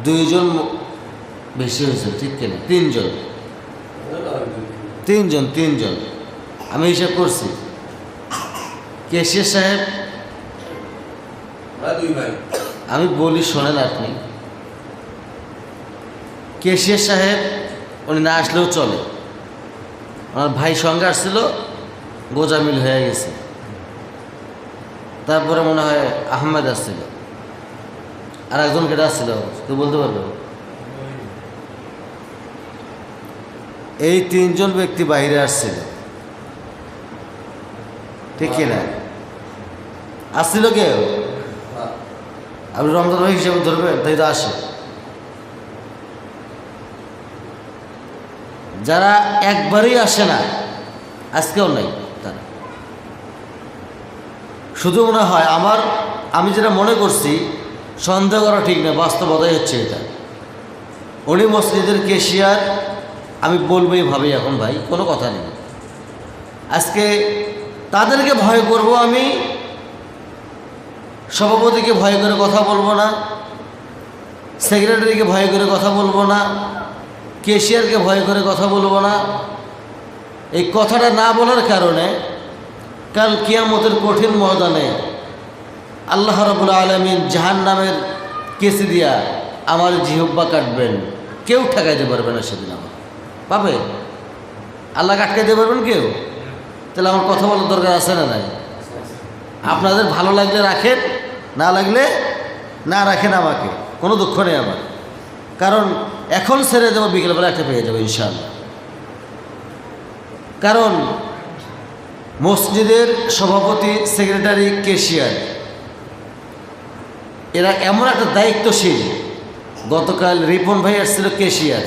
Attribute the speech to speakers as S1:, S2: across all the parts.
S1: দুইজন বেশি হয়েছে, ঠিক কিনা? তিনজন, তিনজন, তিনজন আমি হিসাব করছি। ক্যাশিয়ার সাহেব, আমি বলি শোনেন আপনি। ক্যাশিয়ার সাহেব উনি না আসলেও চলে, আমার ভাই সঙ্গে আসছিল, গোজামিল হয়ে গেছে। তারপরে মনে হয় আহমেদ আসছিল, আর একজন কেটে আসছিল, তুই বলতে পারবে? এই তিনজন ব্যক্তি বাইরে আসছিল, ঠিক কিনা? আসছিল কেউ? আপনি রমজান ভাই হিসেবে ধরবেন, তাই তো আসে। যারা একবারই আসে না, আজকেও নাই, তারা শুধু মনে হয় আমি যেটা মনে করছি, সন্দেহ করা ঠিক না, বাস্তবতাই হচ্ছে এটা। উনি মসজিদের ক্যাশিয়ার, আমি বলবোই ভাবি এখন ভাই, কোনো কথা নেই। আজকে তাদেরকে ভয় করব আমি, সভাপতিকে ভয় করে কথা বলবো না, সেক্রেটারিকে ভয় করে কথা বলবো না, ক্যাশিয়ারকে ভয় করে কথা বলবো না। এই কথাটা না বলার কারণে কাল কিয়ামতের কঠিন ময়দানে আল্লাহ রাব্বুল আলামিন জাহান্নামের কেসি দিয়া আমার জিহ্বা কাটবেন, কেউ ঠেকাইতে পারবে না সেদিন। আমার পাবে আল্লাহ আটকাইতে পারবেন কেউ? তাহলে আমার কথা বলার দরকার আছে না নাই? আপনাদের ভালো লাগলে রাখেন, না লাগলে না রাখেন, আমাকে কোনো দুঃখ নেই আমার। কারণ এখন ছেড়ে দেবো, বিকেলবেলা একটা পেয়ে যাবো ইনশাআল্লাহ। কারণ মসজিদের সভাপতি, সেক্রেটারি, ক্যাশিয়ার এরা এমন একটা দায়িত্বশীল। গতকাল রিপন ভাই আসছিল ক্যাশিয়ার,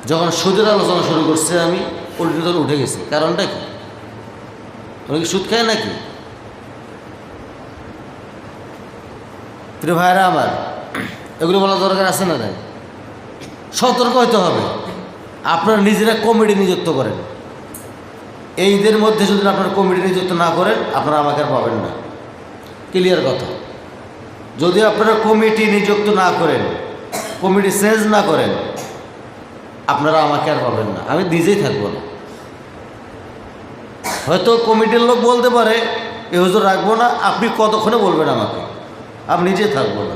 S1: যখন সুদের আলোচনা শুরু করছে আমি উল্টে উঠে গেছি। কারণটা কি? ওরা কি সুদ খায় নাকি? প্রিয় ভাইরা আমার, এগুলো বলার দরকার আছে না? নাই, সতর্ক হতে হবে। আপনারা নিজেরা কমিটি নিযুক্ত করেন। এই ঈদের মধ্যে যদি আপনারা কমিটি নিযুক্ত না করেন, আপনারা আমাকে আর পাবেন না। ক্লিয়ার কথা। যদি আপনারা কমিটি নিযুক্ত না করেন, কমিটি চেঞ্জ না করেন, আপনারা আমাকে আর পাবেন না, আমি নিজেই থাকবো না। হয়তো কমিটির লোক বলতে পারে এ হুজুর রাখবো না, আপনি কতক্ষণে বলবেন আমাকে, আমি নিজেই থাকবো না।